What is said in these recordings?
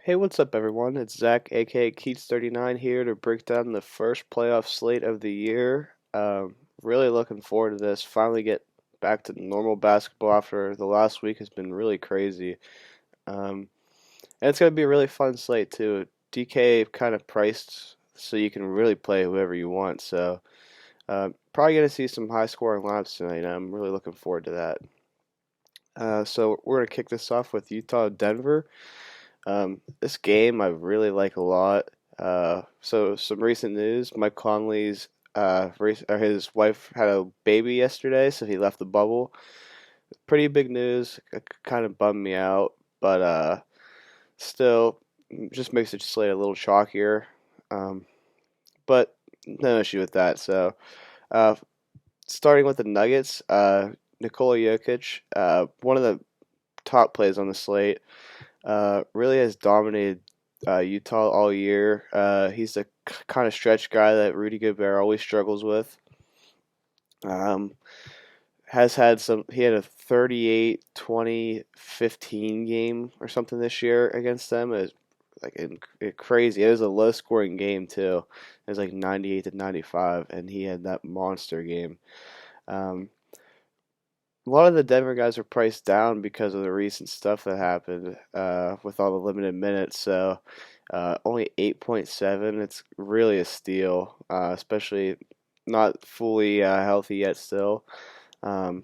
Hey, what's up, everyone? It's Zach, aka Keetz39, here to break down the first playoff slate of the year. Really looking forward to this. Finally get back to normal basketball after the last week has been really crazy. Um, and it's going to be a really fun slate, too. DK kind of priced so you can really play whoever you want. So, probably going to see some high scoring lineups tonight. I'm really looking forward to that. So, we're going to kick this off with Utah Denver. This game I really like a lot. So some recent news: Mike Conley's his wife had a baby yesterday, so he left the bubble. Pretty big news. It kind of bummed me out, but still, just makes the slate a little chalkier. Um, but no issue with that. So, uh, starting with the Nuggets, Nikola Jokic, one of the top plays on the slate. Really has dominated Utah all year. He's the kind of stretch guy that Rudy Gobert always struggles with. Um, has had some. He had a 38, 20, 15 game or something this year against them. It was crazy. It was a low scoring game too. It was like 98 to 95, and he had that monster game. Um, a lot of the Denver guys are priced down because of the recent stuff that happened with all the limited minutes. So only 8.7. It's really a steal, especially not fully healthy yet still. Um,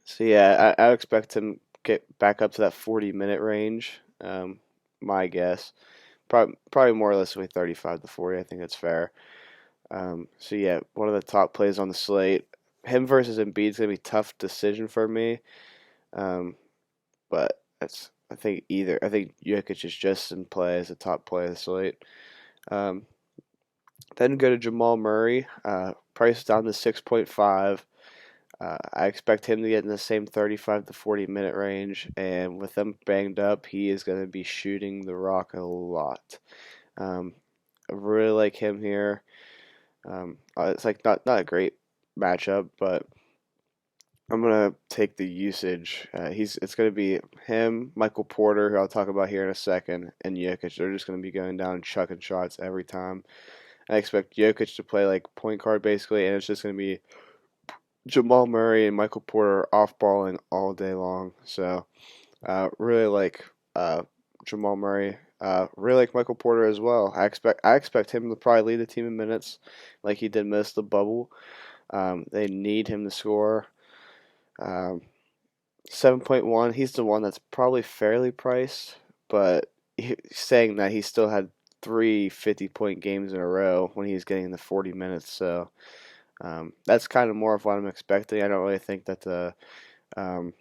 so yeah, I expect him to get back up to that 40-minute range. My guess, probably more or less with 35 to 40. I think that's fair. So yeah, one of the top plays on the slate. Him versus Embiid is gonna be a tough decision for me. Um, but I think Jokic is just in play as a top play of the slate. Um, then go to Jamal Murray, priced down to 6.5. I expect him to get in the same 35 to 40-minute range, and with them banged up, he is going to be shooting the rock a lot. I really like him here. It's like not a great matchup, but I'm gonna take the usage. It's gonna be him, Michael Porter, who I'll talk about here in a second, and Jokic. They're just gonna be going down and chucking shots every time. I expect Jokic to play like point guard basically, and it's just gonna be Jamal Murray and Michael Porter off balling all day long. So really like Jamal Murray. Really like Michael Porter as well. I expect him to probably lead the team in minutes, like he did most of the bubble. They need him to score. Um, 7.1, he's the one that's probably fairly priced, but saying that he still had three 50-point games in a row when he was getting the 40 minutes. So that's kind of more of what I'm expecting. I don't really think that um,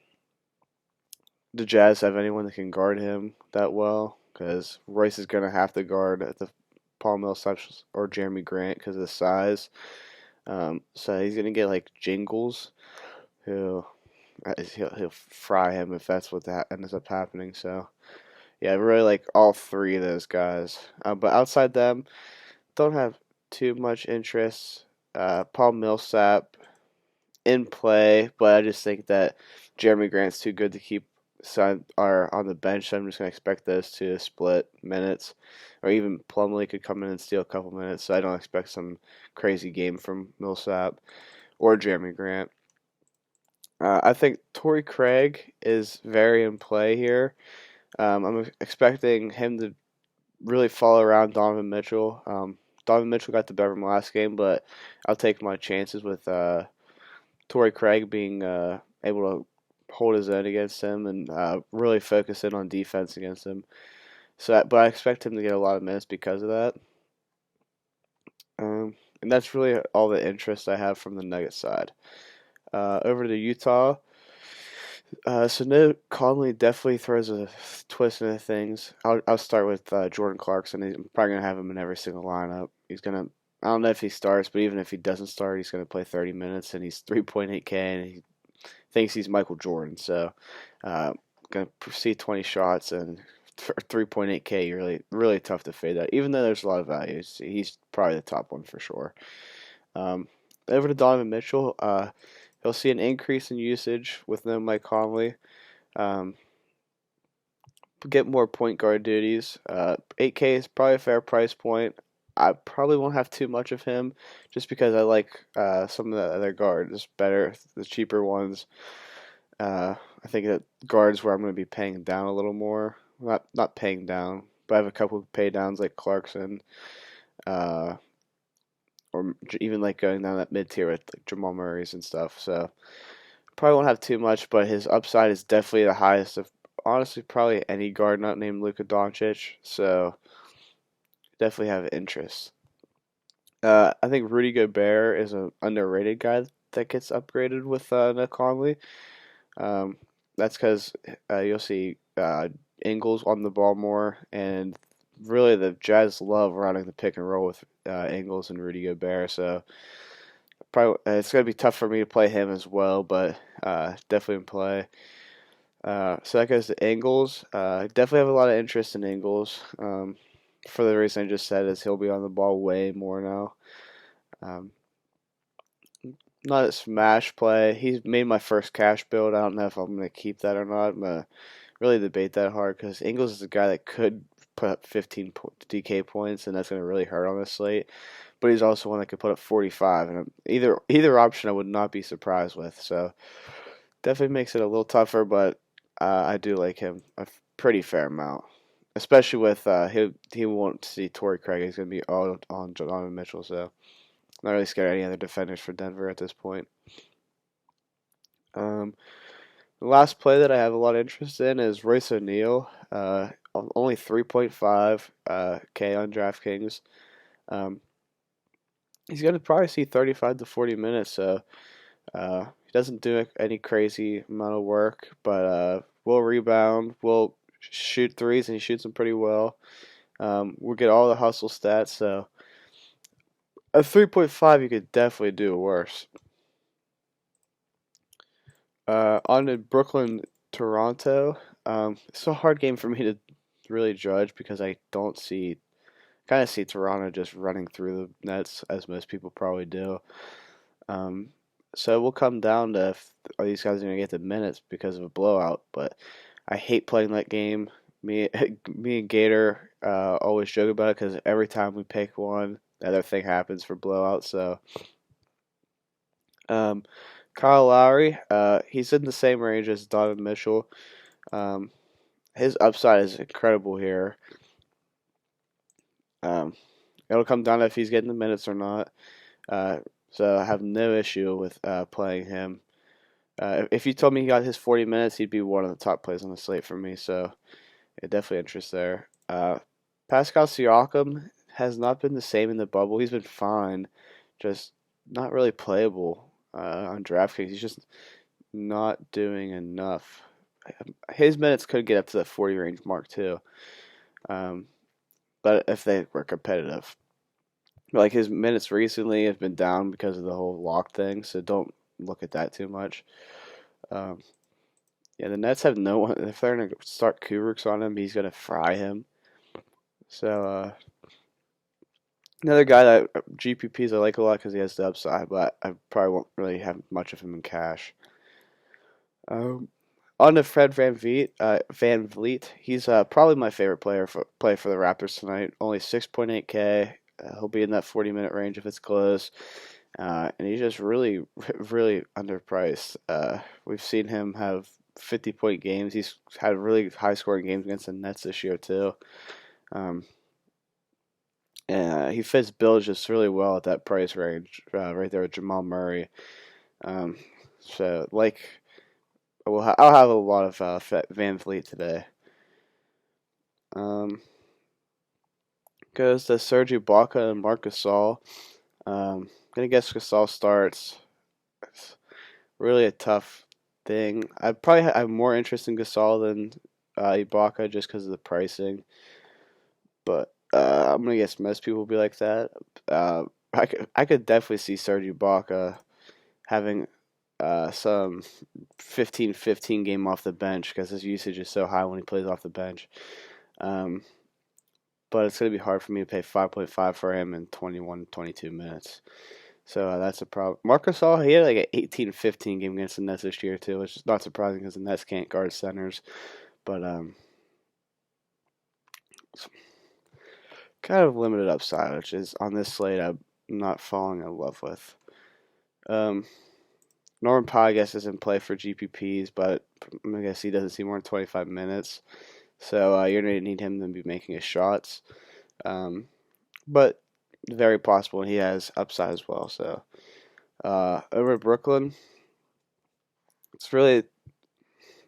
the Jazz have anyone that can guard him that well because Royce is going to have to guard at the Paul Millsap or Jeremy Grant because of the size. So he's going to get like Jingles, who he'll fry him if that's what that ends up happening. So yeah, I really like all three of those guys. But outside them, don't have too much interest. Paul Millsap in play, but I just think that Jeremy Grant's too good to keep are on the bench. So I'm just gonna expect those to split minutes, or even Plumlee could come in and steal a couple minutes. So I don't expect some crazy game from Millsap or Jeremy Grant. I think Torrey Craig is very in play here. I'm expecting him to really follow around Donovan Mitchell. Donovan Mitchell got the better of him last game, but I'll take my chances with Torrey Craig being able to hold his own against him and really focus in on defense against him. But I expect him to get a lot of minutes because of that. And that's really all the interest I have from the Nuggets side. Over to Utah. So no, Conley definitely throws a twist into things. I'll start with Jordan Clarkson. I'm probably gonna have him in every single lineup. He's gonna. I don't know if he starts, but even if he doesn't start, he's gonna play 30 minutes, and he's 3.8K, and he thinks he's Michael Jordan. So, gonna see 20 shots and 3.8K. Really tough to fade that. Even though there's a lot of value, he's probably the top one for sure. Um, Over to Donovan Mitchell. He'll see an increase in usage with no Mike Conley. Um, get more point guard duties. 8K is probably a fair price point. I probably won't have too much of him just because I like some of the other guards better, the cheaper ones. I think that guards where I'm going to be paying down a little more. Not paying down, but I have a couple of pay downs like Clarkson, uh, or even like going down that mid tier with like Jamal Murray's and stuff. So probably won't have too much, but his upside is definitely the highest of honestly probably any guard not named Luka Doncic. So definitely have interest. I think Rudy Gobert is an underrated guy that gets upgraded with Nick Conley. Um, that's because you'll see Ingles on the ball more, and really the Jazz love running the pick and roll with Ingles and Rudy Gobert. So probably it's gonna be tough for me to play him as well, but definitely in play. So that goes to Ingles. Definitely have a lot of interest in Ingles. For the reason I just said, is he'll be on the ball way more now. Um, Not a smash play. He's made my first cash build. I don't know if I'm going to keep that or not. I'm going to really debate that hard because Ingles is a guy that could put up 15 DK points, and that's going to really hurt on this slate. But he's also one that could put up 45, and either option I would not be surprised with. So definitely makes it a little tougher, but I do like him a pretty fair amount. Especially with he won't see Torrey Craig. He's going to be all on Donovan Mitchell, so not really scared of any other defenders for Denver at this point. The last play that I have a lot of interest in is Royce O'Neal. Only 3.5 K on DraftKings. Um, he's going to probably see 35 to 40 minutes, so he doesn't do any crazy amount of work, but will rebound, will shoot threes, and he shoots them pretty well. We'll get all the hustle stats, so a 3.5 you could definitely do worse. On to Brooklyn, Toronto. It's a hard game for me to really judge because I don't see, kind of see Toronto just running through the Nets as most people probably do. Um, so it will come down to if are these guys going to get the minutes because of a blowout. But I hate playing that game. Me, me and Gator always joke about it because every time we pick one, the other thing happens for blowout. So um, Kyle Lowry, he's in the same range as Donovan Mitchell. Um, his upside is incredible here. Um, it'll come down to if he's getting the minutes or not. Uh, so I have no issue with playing him. If you told me he got his 40 minutes, he'd be one of the top plays on the slate for me. So it definitely interests there. Pascal Siakam has not been the same in the bubble. He's been fine, just not really playable on DraftKings. He's just not doing enough. His minutes could get up to the 40 range mark too, but if they were competitive. Like his minutes recently have been down because of the whole lock thing, so don't look at that too much. Um, yeah, the Nets have no one. If they're gonna start Kubrick's on him, he's gonna fry him. So another guy that GPPs I like a lot because he has the upside, but I probably won't really have much of him in cash. On to Fred Van Vliet. He's probably my favorite play for the Raptors tonight. Only 6.8K. He'll be in that 40-minute range if it's close. And he's just really, really underpriced. We've seen him have 50-point games. He's had really high-scoring games against the Nets this year too. And he fits Bill just really well at that price range, right there with Jamal Murray. So like. I'll have a lot of Van Vliet today. Goes to Serge Ibaka and Marc Gasol. Gonna guess Gasol starts. It's really a tough thing. I probably have more interest in Gasol than Ibaka just because of the pricing. But I'm gonna guess most people will be like that. I could definitely see Serge Ibaka having some 15-15 game off the bench because his usage is so high when he plays off the bench. But it's going to be hard for me to pay 5.5 for him in 21-22 minutes. So that's a problem. Marc Gasol, he had like an 18-15 game against the Nets this year too, which is not surprising because the Nets can't guard centers. But kind of limited upside, which is on this slate I'm not falling in love with. Um, Norman Powell, I guess, is in play for GPPs, but I guess he doesn't see more than 25 minutes. So you're going to need him to be making his shots. But very possible he has upside as well. So over at Brooklyn, it's really,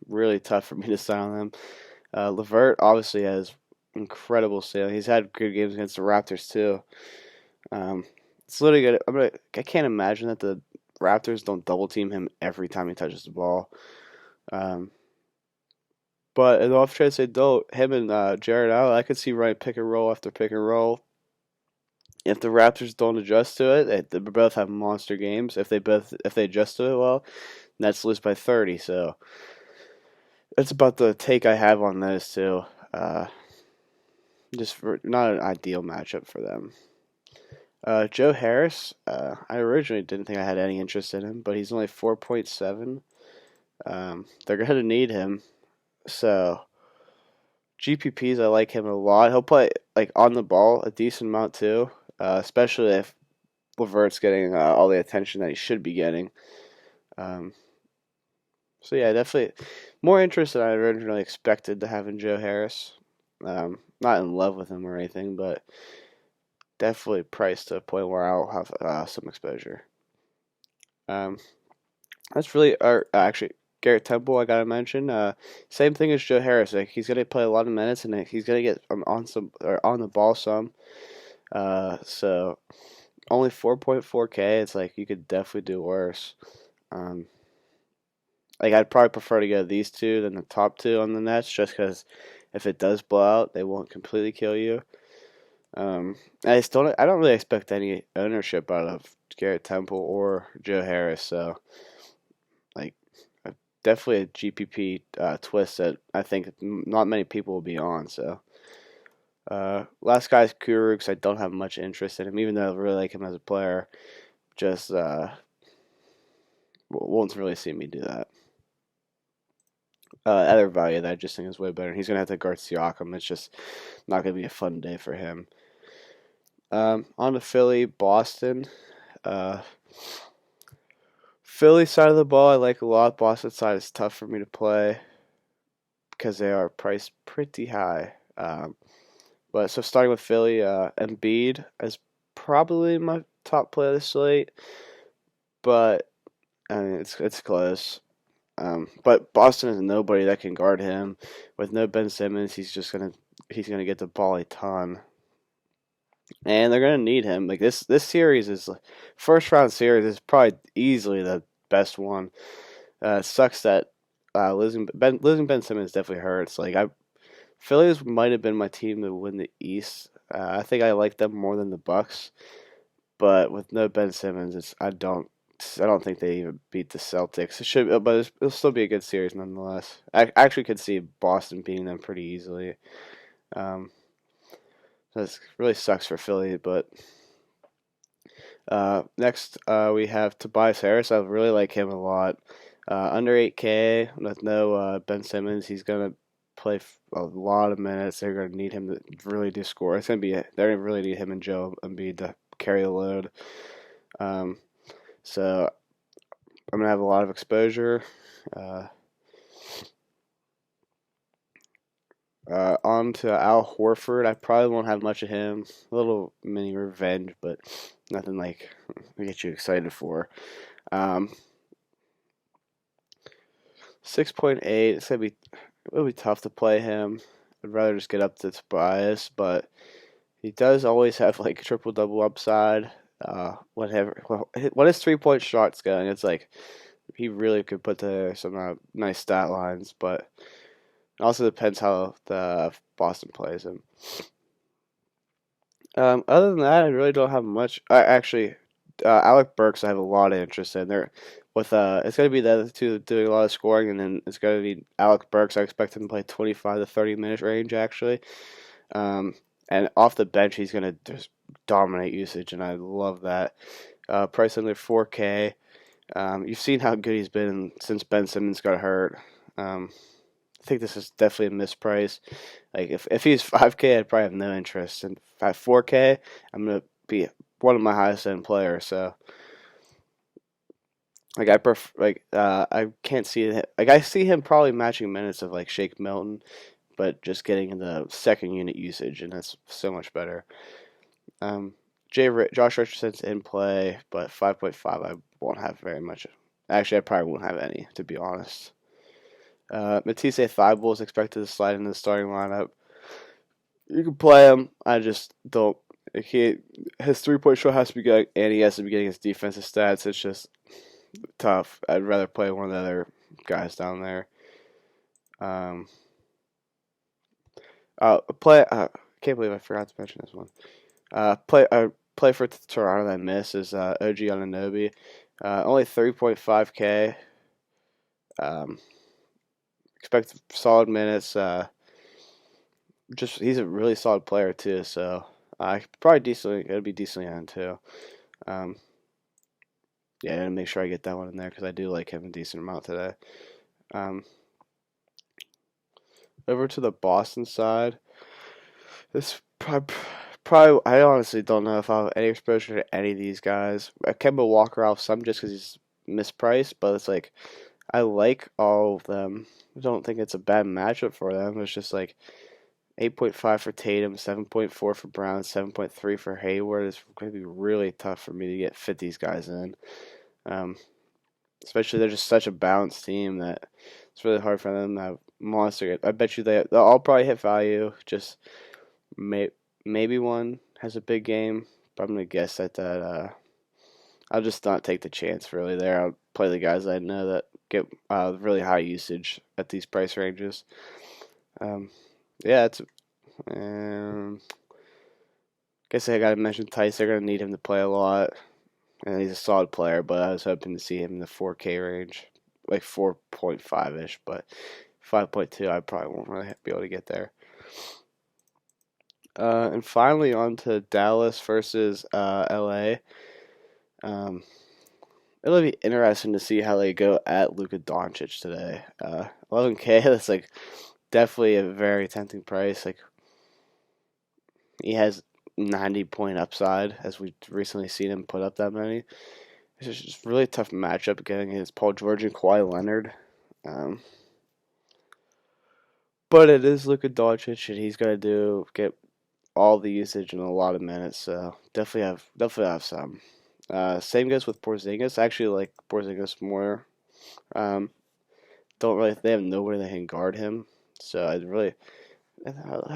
really tough for me to sign on him. LeVert obviously has incredible ceiling. He's had good games against the Raptors too. It's literally good. I can't imagine that the Raptors don't double team him every time he touches the ball. But in the off chance they don't, him and Jared Allen, I could see running pick and roll after pick and roll. If the Raptors don't adjust to it, they both have monster games. If they adjust to it well, Nets lose by 30. So that's about the take I have on those two. Not an ideal matchup for them. Joe Harris, I originally didn't think I had any interest in him, but he's only 4.7. They're going to need him. So GPPs, I like him a lot. He'll play like on the ball a decent amount too, especially if LeVert's getting all the attention that he should be getting. So yeah, definitely more interest than I originally expected to have in Joe Harris. Not in love with him or anything, but definitely priced to a point where I'll have some exposure. That's really actually Garrett Temple. I gotta mention. Same thing as Joe Harris. Like he's gonna play a lot of minutes and he's gonna get on the ball some. So only 4.4K. It's like you could definitely do worse. Like I'd probably prefer to go these two than the top two on the Nets, just because if it does blow out, they won't completely kill you. I don't really expect any ownership out of Garrett Temple or Joe Harris, so like definitely a GPP twist that I think not many people will be on. So last guy's Kuruks. I don't have much interest in him, even though I really like him as a player. Just won't really see me do that. Other value that I just think is way better. He's gonna have to guard Siakam. It's just not gonna be a fun day for him. On to Philly, Boston. Philly side of the ball I like a lot. Boston side is tough for me to play because they are priced pretty high. But so starting with Philly, Embiid is probably my top play of the slate, but I mean it's close. But Boston is nobody that can guard him. With no Ben Simmons, he's gonna get the ball a ton, and they're gonna need him. Like this series is first round series is probably easily the best one. It sucks that losing Ben Simmons definitely hurts. Phillies might have been my team to win the East. I think I like them more than the Bucks, but with no Ben Simmons, I don't think they even beat the Celtics. It'll still be a good series nonetheless. I actually could see Boston beating them pretty easily. That really sucks for Philly, but next we have Tobias Harris. I really like him a lot. Under 8K with no Ben Simmons, he's gonna play a lot of minutes. They're gonna need him to really do score. They're gonna really need him and Joe Embiid to carry the load. So I'm gonna have a lot of exposure. On to Al Horford. I probably won't have much of him. A little mini revenge, but nothing like to get you excited for. 6.8. It'll be tough to play him. I'd rather just get up to Tobias, but he does always have like triple double upside. When his 3-point shots going, it's like he really could put together some nice stat lines, but it also depends how the Boston plays him. Other than that, I really don't have much. Alec Burks, I have a lot of interest in. It's going to be the other two doing a lot of scoring, and then it's going to be Alec Burks. I expect him to play 25 to 30 minute range actually. And off the bench, he's going to just dominate usage, and I love that. Price under 4K. You've seen how good he's been since Ben Simmons got hurt. I think this is definitely a misprice. Like if he's 5K, I'd probably have no interest. And at 4K, I'm gonna be one of my highest end players. So like I can't see it. Like I see him probably matching minutes of like Shake Milton, but just getting the second unit usage, and that's so much better. Um, Josh Richardson's in play, but 5.5 I won't have very much. Actually, I probably won't have any, to be honest. Matisse Thybulle is expected to slide into the starting lineup. You can play him. I just don't. His 3-point shot has to be good, and he has to be getting his defensive stats. It's just tough. I'd rather play one of the other guys down there. Play. Can't believe I forgot to mention this one. Play for Toronto that I miss is OG Anunoby. Only 3.5K. Expect solid minutes. Just he's a really solid player too. So probably decently. It'll be decently on too. Yeah, I gotta make sure I get that one in there because I do like him a decent amount today. Over to the Boston side. This probably I honestly don't know if I have any exposure to any of these guys. Kemba Walker off some just because he's mispriced, but it's like I like all of them. I don't think it's a bad matchup for them. It's just like 8.5 for Tatum, 7.4 for Brown, 7.3 for Hayward. It's going to be really tough for me to fit these guys in. Especially they're just such a balanced team that it's really hard for them to have monster. I bet you they'll all probably hit value. Just maybe one has a big game, but I'm gonna guess that I'll just not take the chance really there. I'll play the guys I know that get really high usage at these price ranges. Yeah, it's. Guess I gotta mention Tice. They're gonna need him to play a lot, and he's a solid player. But I was hoping to see him in the 4K range, like 4.5 ish. But 5.2, I probably won't really be able to get there. And finally, on to Dallas versus LA. It'll be interesting to see how they go at Luka Doncic today. 11K, that's like definitely a very tempting price. Like he has 90-point upside, as we've recently seen him put up that many. It's just really a tough matchup going against Paul George and Kawhi Leonard. But it is Luka Doncic, and he's got to get all the usage in a lot of minutes. So definitely have some. Same goes with Porzingis. I actually like Porzingis more. They have nowhere that can guard him. So how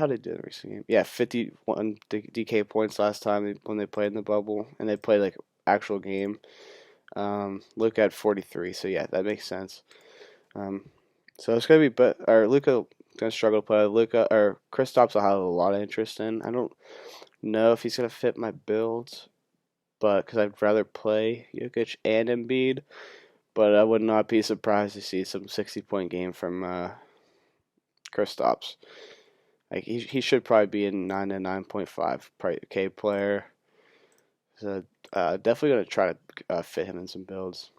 did they do in the recent game? Yeah, 51 DK points last time when they played in the bubble, and they played like actual game. Luka at 43, so yeah, that makes sense. So it's gonna be, Luka gonna struggle to play. Luka or Kristaps will have a lot of interest in. I don't know if he's gonna fit my build, but because I'd rather play Jokic and Embiid, but I would not be surprised to see some 60-point game from Kristaps. Like he should probably be a 9 to 9.5K player. So definitely gonna try to fit him in some builds.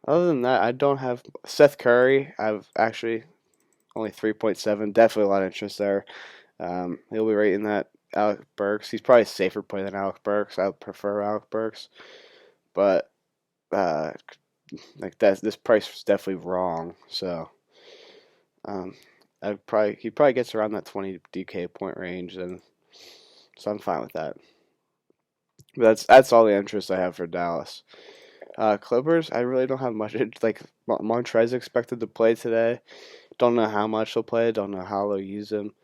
Other than that, I don't have Seth Curry. I've actually only 3.7. Definitely a lot of interest there. He'll be right in that Alec Burks. He's probably a safer play than Alec Burks. I prefer Alec Burks, but this price was definitely wrong. So he probably gets around that 20 DK point range, and so I'm fine with that. But that's all the interest I have for Dallas. Clippers, I really don't have much. Like Montrez expected to play today. Don't know how much he'll play. Don't know how they'll use him.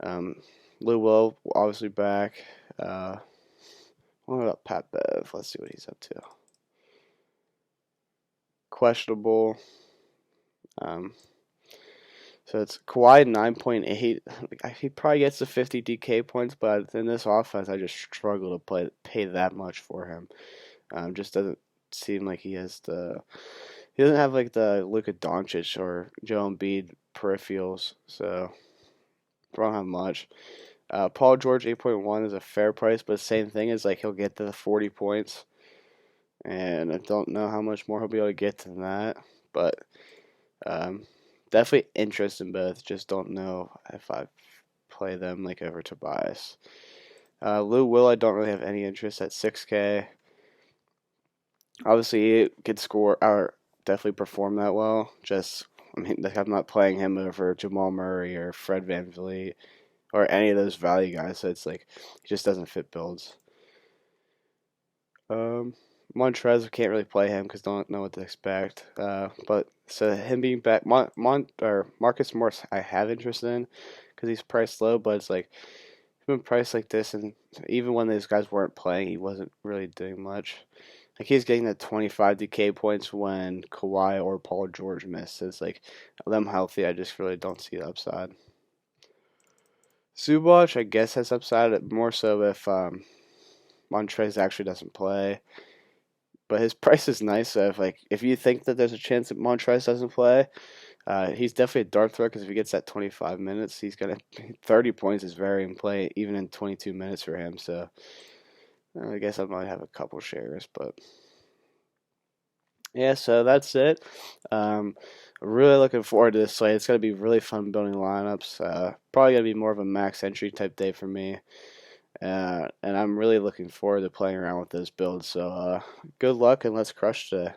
Lou Will obviously back. What about Pat Bev? Let's see what he's up to. Questionable. So it's Kawhi 9.8. He probably gets to 50 DK points, but in this offense, I just struggle to pay that much for him. Just doesn't seem like he has he doesn't have like the Luka Doncic or Joel Embiid peripherals, so I don't have much. Paul George 8.1 is a fair price, but the same thing is like he'll get to the 40 points, and I don't know how much more he'll be able to get than that. But definitely interest in both. Just don't know if I play them like over Tobias. Lou Will, I don't really have any interest at 6K. Obviously, he could score or definitely perform that well. Just, I mean, like, I'm not playing him over Jamal Murray or Fred VanVleet or any of those value guys. So it's like he just doesn't fit builds. Montrez, I can't really play him because don't know what to expect. But so him being back, or Marcus Morris, I have interest in because he's priced low. But it's like he's been priced like this, and even when these guys weren't playing, he wasn't really doing much. Like he's getting the 25 DK points when Kawhi or Paul George missed. It's like them healthy, I just really don't see the upside. Zubac, I guess, has upside more so if Montrez actually doesn't play. But his price is nice. So if you think that there's a chance that Montrez doesn't play, he's definitely a dart throw because if he gets that 25 minutes, he's gonna 30 points is very in play even in 22 minutes for him. So I guess I might have a couple shares, but yeah. So that's it. Really looking forward to this slate. It's gonna be really fun building lineups. Probably gonna be more of a max entry type day for me. And I'm really looking forward to playing around with those builds. So good luck and let's crush today.